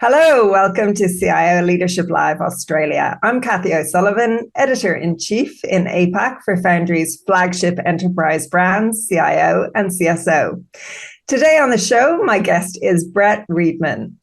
Hello, welcome to CIO Leadership Live Australia. I'm Kathy O'Sullivan, Editor-in-Chief in APAC for Foundry's flagship enterprise brands, CIO and CSO. Today on the show, my guest is Brett Reedman.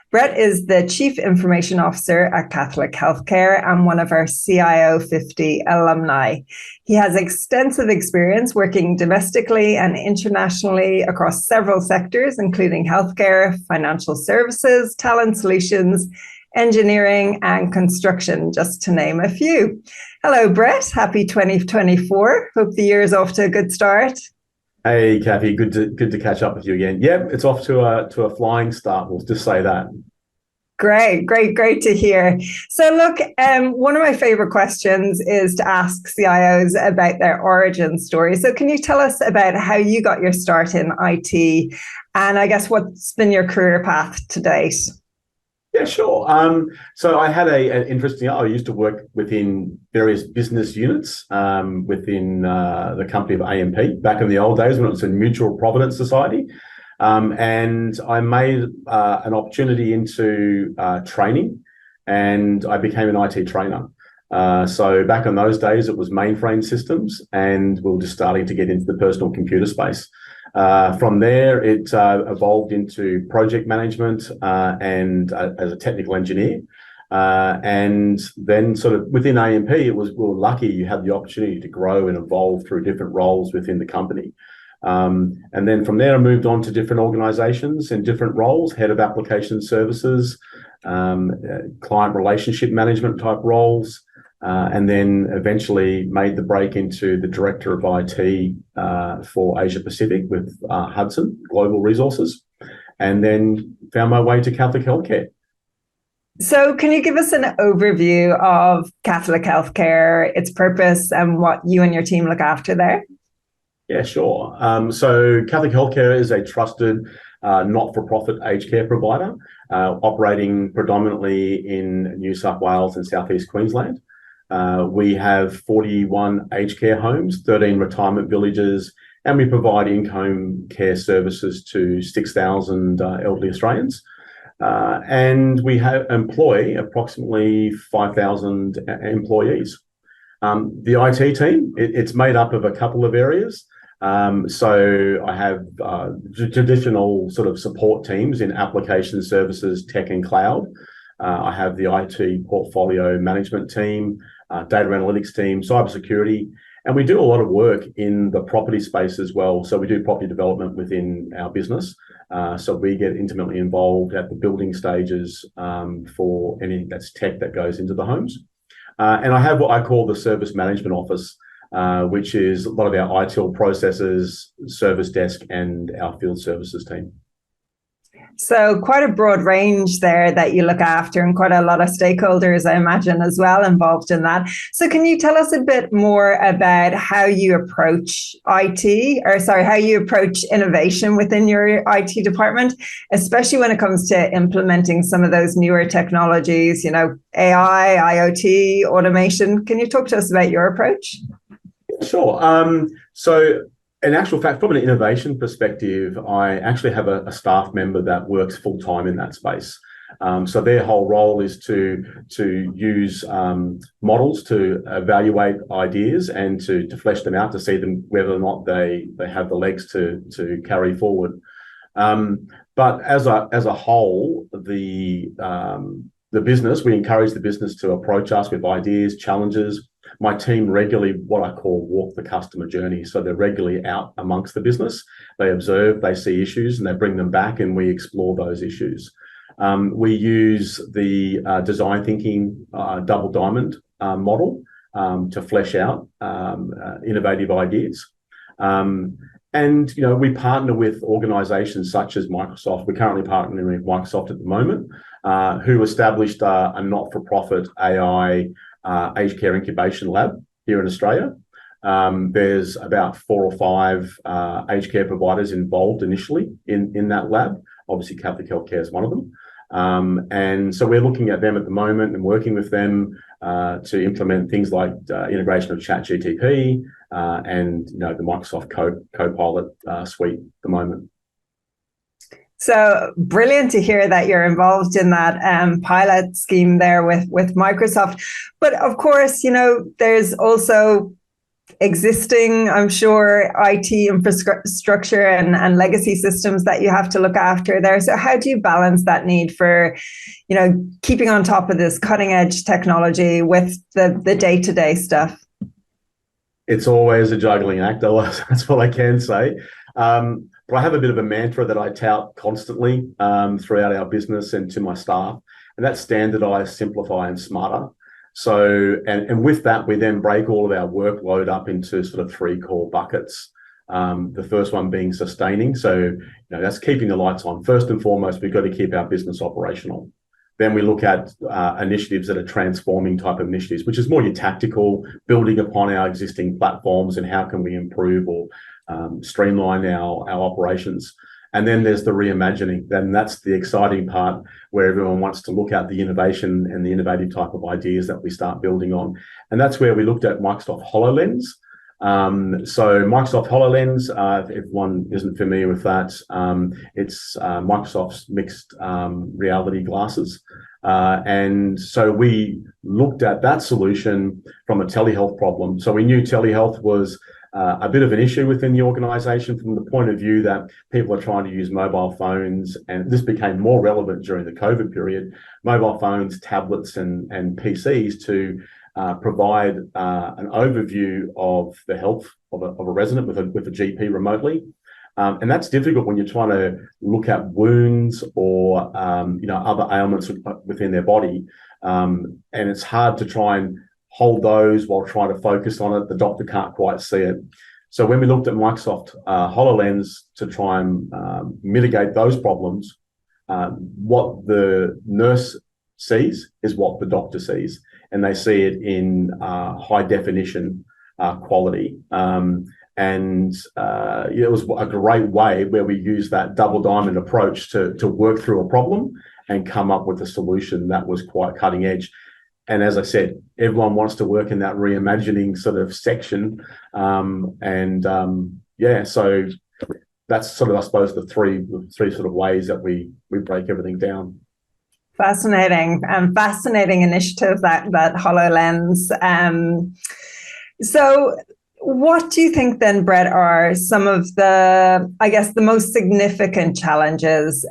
Brett is the Chief Information Officer at Catholic Healthcare and one of our CIO 50 alumni. He has extensive experience working domestically and internationally across several sectors, including healthcare, financial services, talent solutions, engineering, and construction, just to name a few. Hello, Brett. Happy 2024. Hope the year is off to a good start. Hey, Kathy, good to catch up with you again. Yep, it's off to a flying start. We'll just say that. Great to hear. So look, one of my favorite questions is to ask CIOs about their origin story. So can you tell us about how you got your start in IT and I guess what's been your career path to date? Yeah, sure. So I had an interesting, I used to work within various business units within the company of AMP back in the old days when it was a Mutual Provident Society. And I made an opportunity into training and I became an IT trainer. So back in those days, it was mainframe systems and we were just starting to get into the personal computer space. From there, it evolved into project management and as a technical engineer. And then sort of within AMP, we were lucky you had the opportunity to grow and evolve through different roles within the company. And then from there, I moved on to different organizations in different roles, head of application services, client relationship management type roles, and then eventually made the break into the director of IT for Asia Pacific with Hudson Global Resources, and then found my way to Catholic Healthcare. So can you give us an overview of Catholic Healthcare, its purpose, and what you and your team look after there? Yeah, sure. So Catholic Healthcare is a trusted not-for-profit aged care provider operating predominantly in New South Wales and Southeast Queensland. We have 41 aged care homes, 13 retirement villages, and we provide in-home care services to 6,000 elderly Australians. And we employ approximately 5,000 employees. The IT team, it's made up of a couple of areas. So I have traditional sort of support teams in application services, tech and cloud. I have the IT portfolio management team, data analytics team, cybersecurity, and we do a lot of work in the property space as well. So we do property development within our business. So we get intimately involved at the building stages for anything that's tech that goes into the homes. And I have what I call the service management office, which is a lot of our ITIL processes, service desk, and our field services team. So quite a broad range there that you look after and quite a lot of stakeholders, I imagine, as well involved in that. So can you tell us a bit more about how you approach how you approach innovation within your IT department, especially when it comes to implementing some of those newer technologies, AI, IoT, automation. Can you talk to us about your approach? Sure. So in actual fact, from an innovation perspective, I actually have a staff member that works full-time in that space. So their whole role is to use models to evaluate ideas and to flesh them out to see them whether or not they have the legs to carry forward. But as a whole, the business, we encourage the business to approach us with ideas, challenges. My team regularly, what I call, walk the customer journey. So they're regularly out amongst the business. They observe, they see issues, and they bring them back, and we explore those issues. We use the design thinking double diamond model to flesh out innovative ideas. And we partner with organizations such as Microsoft. We're currently partnering with Microsoft at the moment, who established a not-for-profit AI aged care incubation lab here in Australia. There's about 4 or 5 aged care providers involved initially in that lab. Obviously, Catholic Healthcare is one of them. And so we're looking at them at the moment and working with them to implement things like integration of ChatGPT and the Microsoft Copilot suite at the moment. So brilliant to hear that you're involved in that pilot scheme there with Microsoft. But of course, there's also existing, I'm sure, IT infrastructure and legacy systems that you have to look after there. So how do you balance that need for, keeping on top of this cutting edge technology with the day-to-day stuff? It's always a juggling act. That's what I can say. But I have a bit of a mantra that I tout constantly throughout our business and to my staff, and that's standardize, simplify, and smarter. So, and with that, we then break all of our workload up into sort of three core buckets. The first one being sustaining. So, that's keeping the lights on. First and foremost, we've got to keep our business operational. Then we look at initiatives that are transforming type of initiatives, which is more your tactical, building upon our existing platforms and how can we improve or streamline our operations. And then there's the reimagining. Then that's the exciting part where everyone wants to look at the innovation and the innovative type of ideas that we start building on. And that's where we looked at Microsoft HoloLens. So Microsoft HoloLens, if one isn't familiar with that, it's Microsoft's mixed reality glasses. And so we looked at that solution from a telehealth problem. So we knew telehealth was a bit of an issue within the organisation from the point of view that people are trying to use mobile phones, and this became more relevant during the COVID period, mobile phones, tablets and PCs to provide an overview of the health of a resident with a GP remotely. And that's difficult when you're trying to look at wounds or other ailments within their body. And it's hard to try and hold those while trying to focus on it. The doctor can't quite see it. So when we looked at Microsoft HoloLens to try and mitigate those problems, what the nurse sees is what the doctor sees, and they see it in high definition quality. And it was a great way where we used that double diamond approach to work through a problem and come up with a solution that was quite cutting edge. And as I said, everyone wants to work in that reimagining sort of section. So that's sort of, I suppose, the three sort of ways that we break everything down. Fascinating initiative, that HoloLens. So what do you think then, Brett, are some of the most significant challenges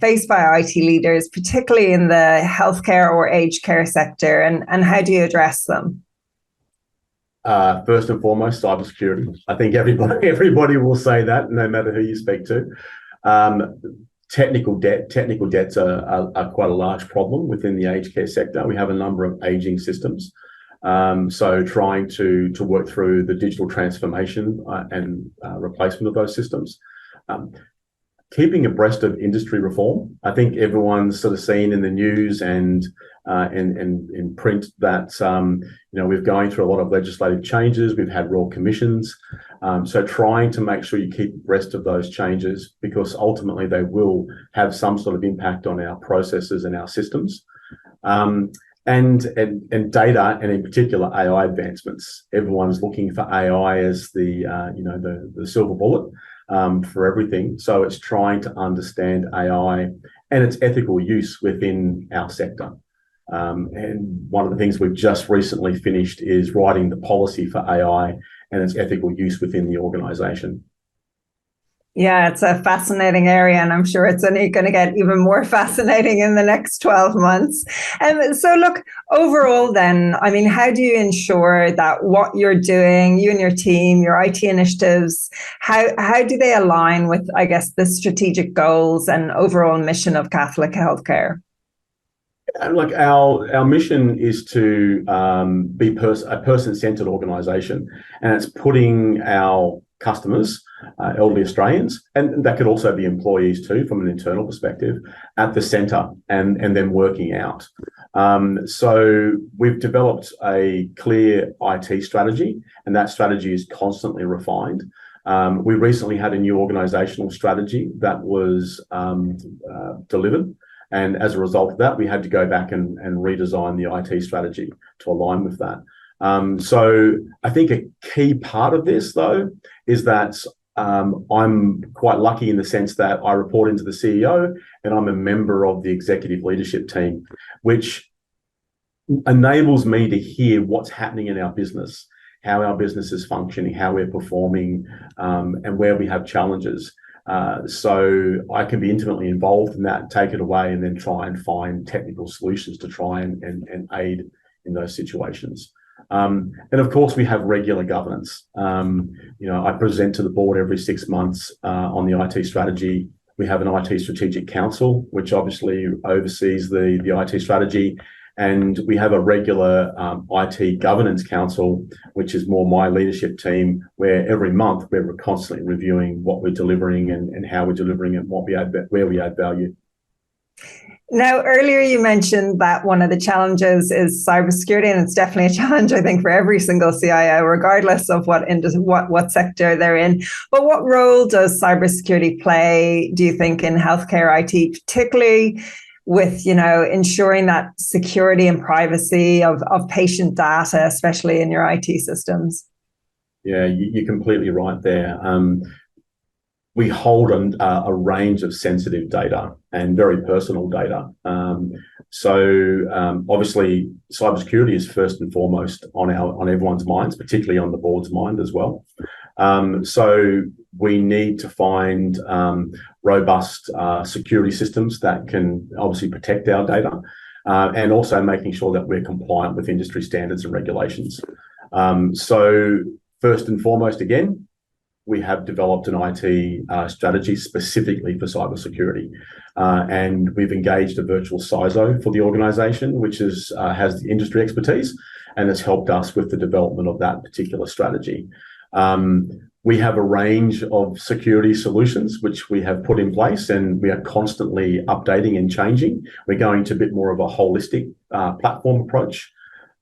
faced by IT leaders, particularly in the healthcare or aged care sector, and how do you address them? First and foremost, cybersecurity. I think everybody will say that, no matter who you speak to. Technical debts are quite a large problem within the aged care sector. We have a number of aging systems. So trying to work through the digital transformation and replacement of those systems. Keeping abreast of industry reform. I think everyone's sort of seen in the news and in print that we're going through a lot of legislative changes. We've had royal commissions. So trying to make sure you keep abreast of those changes, because ultimately they will have some sort of impact on our processes and our systems. And data, and in particular AI advancements. Everyone's looking for AI as the silver bullet for everything. So it's trying to understand AI and its ethical use within our sector. And one of the things we've just recently finished is writing the policy for AI and its ethical use within the organisation. Yeah, it's a fascinating area, and I'm sure it's only going to get even more fascinating in the next 12 months. So look, overall then, I mean, how do you ensure that what you're doing, you and your team, your IT initiatives, how do they align with, I guess, the strategic goals and overall mission of Catholic Healthcare? Like our mission is to be a person-centred organisation, and it's putting our customers, elderly Australians, and that could also be employees too, from an internal perspective, at the centre and then working out. So we've developed a clear IT strategy, and that strategy is constantly refined. We recently had a new organisational strategy that was delivered. And as a result of that, we had to go back and redesign the IT strategy to align with that. So I think a key part of this, though, is that I'm quite lucky in the sense that I report into the CEO and I'm a member of the executive leadership team, which enables me to hear what's happening in our business, how our business is functioning, how we're performing, and where we have challenges. So I can be intimately involved in that, take it away, and then try and find technical solutions to try and aid in those situations. And of course, we have regular governance. I present to the board every 6 months on the IT strategy. We have an IT strategic council, which obviously oversees the IT strategy. And we have a regular IT governance council, which is more my leadership team, where every month we're constantly reviewing what we're delivering and how we're delivering it, where we add value. Now, earlier you mentioned that one of the challenges is cybersecurity, and it's definitely a challenge, I think, for every single CIO, regardless of what sector they're in. But what role does cybersecurity play, do you think, in healthcare IT, particularly with, ensuring that security and privacy of patient data, especially in your IT systems? Yeah, you're completely right there. We hold a range of sensitive data and very personal data. So obviously, cybersecurity is first and foremost on everyone's minds, particularly on the board's mind as well. So we need to find robust security systems that can obviously protect our data, and also making sure that we're compliant with industry standards and regulations. So first and foremost, again, we have developed an IT strategy specifically for cybersecurity, and we've engaged a virtual CISO for the organisation, which has the industry expertise and has helped us with the development of that particular strategy. We have a range of security solutions which we have put in place, and we are constantly updating and changing. We're going to a bit more of a holistic platform approach.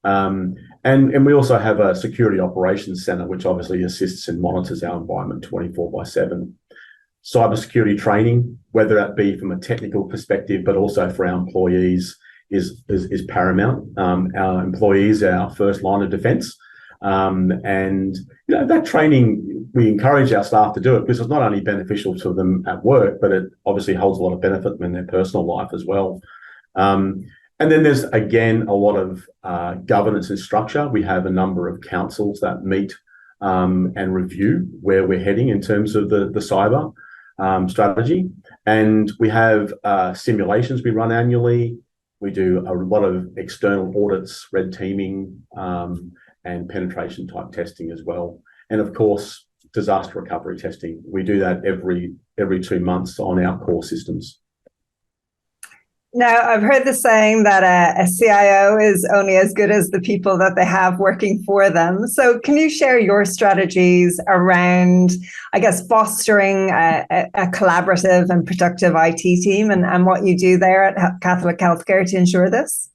And we also have a security operations center, which obviously assists and monitors our environment 24/7. Cybersecurity training, whether that be from a technical perspective, but also for our employees, is paramount. Our employees are our first line of defense. And that training, we encourage our staff to do it because it's not only beneficial to them at work, but it obviously holds a lot of benefit in their personal life as well. And then there's, again, a lot of governance and structure. We have a number of councils that meet and review where we're heading in terms of the cyber strategy. And we have simulations we run annually. We do a lot of external audits, red teaming, and penetration type testing as well. And of course, disaster recovery testing. We do that every 2 months on our core systems. Now, I've heard the saying that a CIO is only as good as the people that they have working for them. So can you share your strategies around, I guess, fostering a collaborative and productive IT team and what you do there at Catholic Healthcare to ensure this?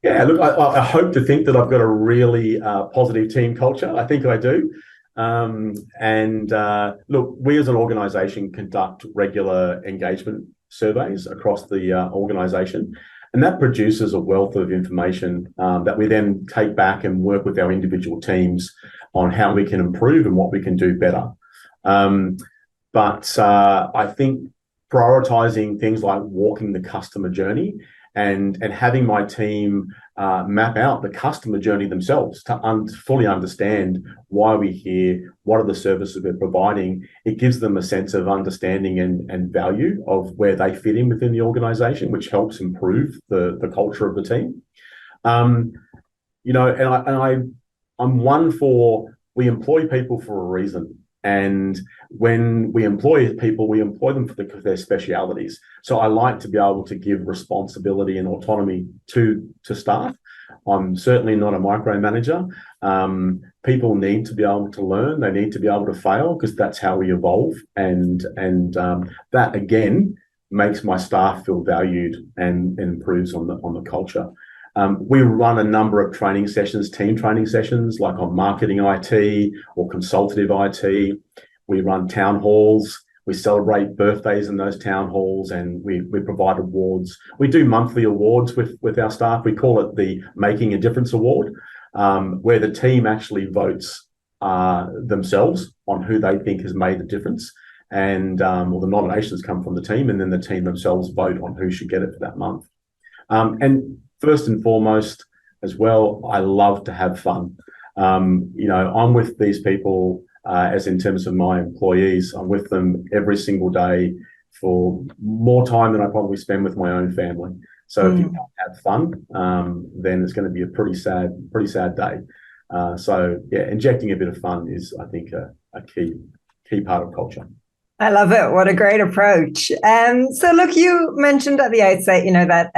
Yeah, look, I hope to think that I've got a really positive team culture. I think I do. Look, we as an organisation conduct regular engagement surveys across the organisation, and that produces a wealth of information that we then take back and work with our individual teams on how we can improve and what we can do better. But I think prioritising things like walking the customer journey and having my team map out the customer journey themselves to fully understand why we're here, what are the services we're providing. It gives them a sense of understanding and value of where they fit in within the organisation, which helps improve the culture of the team. I'm one for, we employ people for a reason. And when we employ people, we employ them for their specialities. So I like to be able to give responsibility and autonomy to staff. I'm certainly not a micromanager. People need to be able to learn. They need to be able to fail because that's how we evolve. And that, again, makes my staff feel valued and improves on the culture. We run a number of training sessions, team training sessions, like on marketing IT or consultative IT. We run town halls. We celebrate birthdays in those town halls, and we provide awards. We do monthly awards with our staff. We call it the Making a Difference Award, where the team actually votes themselves on who they think has made the difference, and or the nominations come from the team, and then the team themselves vote on who should get it for that month. And first and foremost, as well, I love to have fun. I'm with these people, as in terms of my employees, I'm with them every single day for more time than I probably spend with my own family. So if you can't have fun, then it's going to be a pretty sad day. So injecting a bit of fun is, I think, a key part of culture. I love it. What a great approach. So look, you mentioned at the outset, that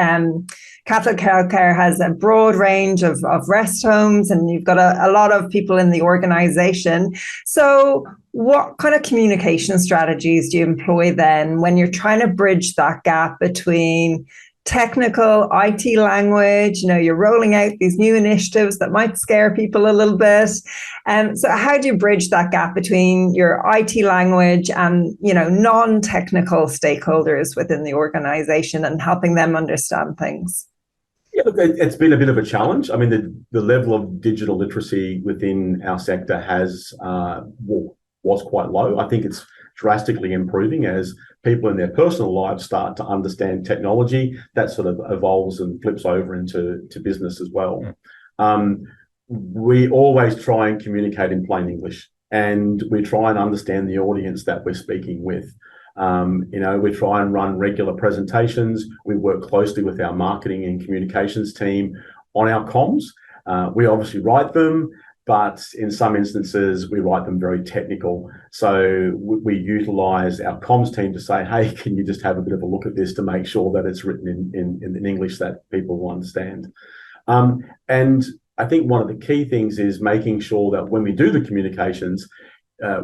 Catholic Healthcare has a broad range of rest homes, and you've got a lot of people in the organization. So what kind of communication strategies do you employ then when you're trying to bridge that gap between technical IT language? You're rolling out these new initiatives that might scare people a little bit. So how do you bridge that gap between your IT language and, non-technical stakeholders within the organization and helping them understand things? Yeah, look, it's been a bit of a challenge. I mean, the level of digital literacy within our sector was quite low. I think it's drastically improving as people in their personal lives start to understand technology. That sort of evolves and flips over into business as well. We always try and communicate in plain English, and we try and understand the audience that we're speaking with. We try and run regular presentations. We work closely with our marketing and communications team on our comms. We obviously write them, but in some instances, we write them very technical. So we utilize our comms team to say, hey, can you just have a bit of a look at this to make sure that it's written in English that people will understand. And I think one of the key things is making sure that when we do the communications,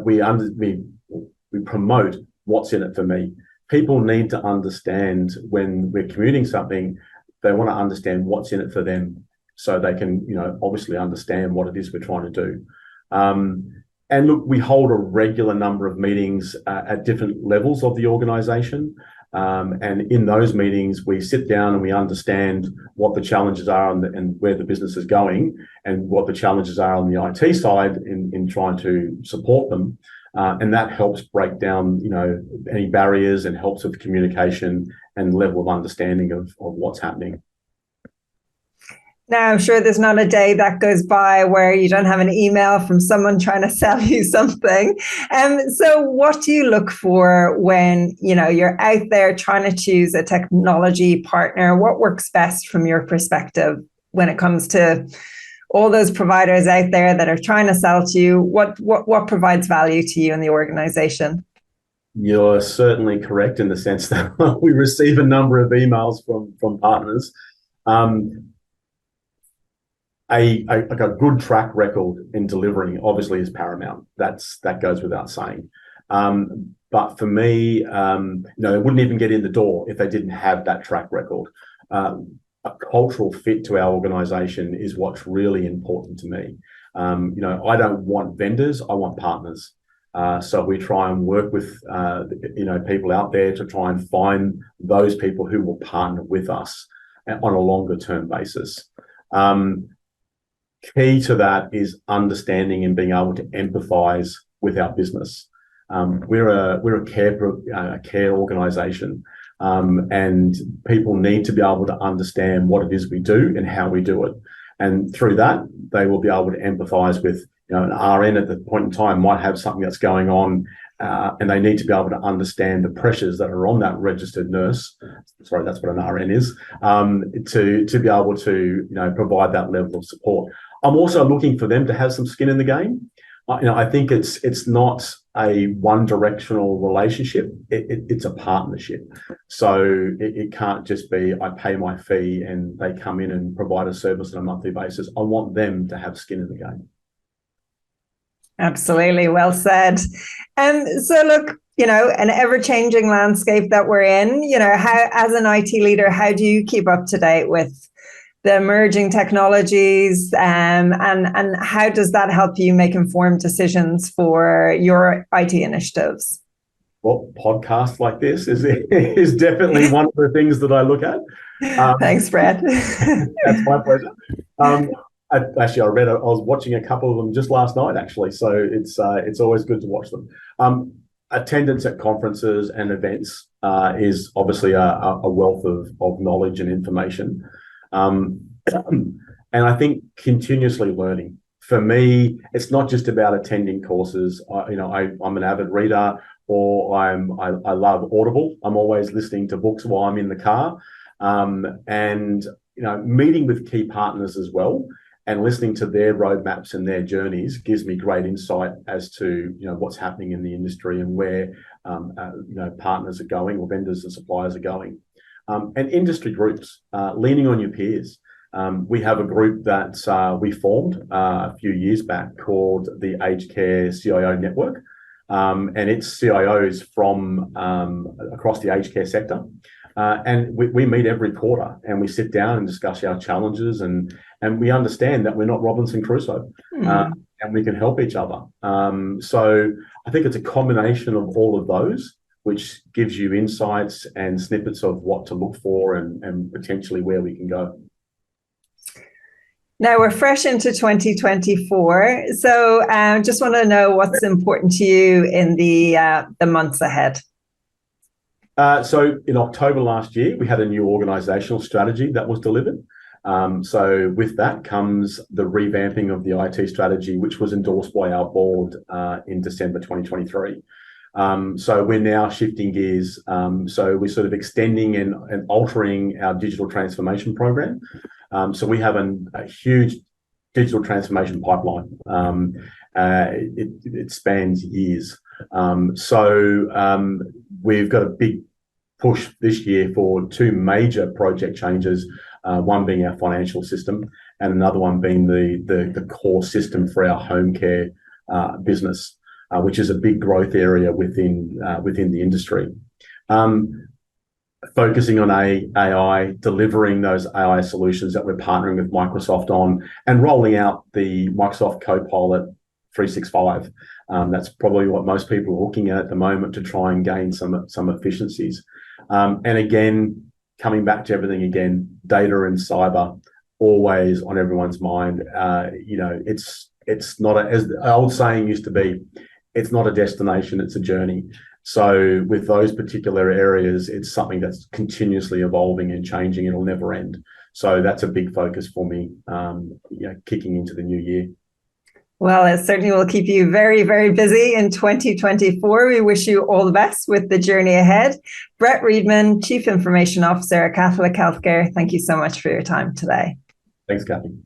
we promote what's in it for me. People need to understand when we're commuting something, they want to understand what's in it for them, so they can, obviously understand what it is we're trying to do. And look, we hold a regular number of meetings at different levels of the organisation. And in those meetings, we sit down and we understand what the challenges are and where the business is going, and what the challenges are on the IT side in trying to support them. And that helps break down, any barriers, and helps with communication and level of understanding of what's happening. Now, I'm sure there's not a day that goes by where you don't have an email from someone trying to sell you something. So what do you look for when, you're out there trying to choose a technology partner? What works best from your perspective when it comes to all those providers out there that are trying to sell to you? What provides value to you in the organization? You're certainly correct in the sense that we receive a number of emails from partners. A good track record in delivering obviously is paramount. That goes without saying. But for me, they wouldn't even get in the door if they didn't have that track record. A cultural fit to our organisation is what's really important to me. I don't want vendors, I want partners. So we try and work with people out there to try and find those people who will partner with us on a longer term basis. Key to that is understanding and being able to empathise with our business. We're a care organisation, and people need to be able to understand what it is we do and how we do it. And through that, they will be able to empathise with, an RN at the point in time might have something that's going on, and they need to be able to understand the pressures that are on that registered nurse. Sorry, that's what an RN is, to be able to, provide that level of support. I'm also looking for them to have some skin in the game. I think it's not a one-directional relationship. It's a partnership. So it can't just be I pay my fee and they come in and provide a service on a monthly basis. I want them to have skin in the game. Absolutely. Well said. So look, an ever-changing landscape that we're in, how, as an IT leader, how do you keep up to date with the emerging technologies, and how does that help you make informed decisions for your IT initiatives? Well, podcasts like this is definitely one of the things that I look at. Thanks, Brad. That's my pleasure. I read. I was watching a couple of them just last night, actually. So it's always good to watch them. Attendance at conferences and events is obviously a wealth of knowledge and information, and I think continuously learning. For me, it's not just about attending courses. I'm an avid reader, or I love Audible. I'm always listening to books while I'm in the car, and meeting with key partners as well, and listening to their roadmaps and their journeys gives me great insight as to what's happening in the industry and where partners are going, or vendors and suppliers are going. And industry groups, leaning on your peers. We have a group that we formed a few years back called the Aged Care CIO Network, and it's CIOs from across the aged care sector. And we meet every quarter, and we sit down and discuss our challenges, and we understand that we're not Robinson Crusoe, and we can help each other. So I think it's a combination of all of those, which gives you insights and snippets of what to look for and potentially where we can go. Now we're fresh into 2024, so just want to know what's important to you in the months ahead. So in October last year, we had a new organisational strategy that was delivered. So with that comes the revamping of the IT strategy, which was endorsed by our board in December 2023. So we're now shifting gears. So we're sort of extending and altering our digital transformation program. So we have a huge digital transformation pipeline. It spans years. So we've got a big push this year for two major project changes, one being our financial system and another one being the core system for our home care business, which is a big growth area within the industry. Focusing on AI, delivering those AI solutions that we're partnering with Microsoft on, and rolling out the Microsoft Copilot 365. That's probably what most people are looking at the moment to try and gain some efficiencies. And again, coming back to everything again, data and cyber always on everyone's mind. It's not as the old saying used to be, it's not a destination, it's a journey. So with those particular areas, it's something that's continuously evolving and changing. It'll never end. So that's a big focus for me, kicking into the new year. Well, it certainly will keep you very, very busy in 2024. We wish you all the best with the journey ahead. Brett Reedman, Chief Information Officer at Catholic Healthcare, thank you so much for your time today. Thanks, Kathy.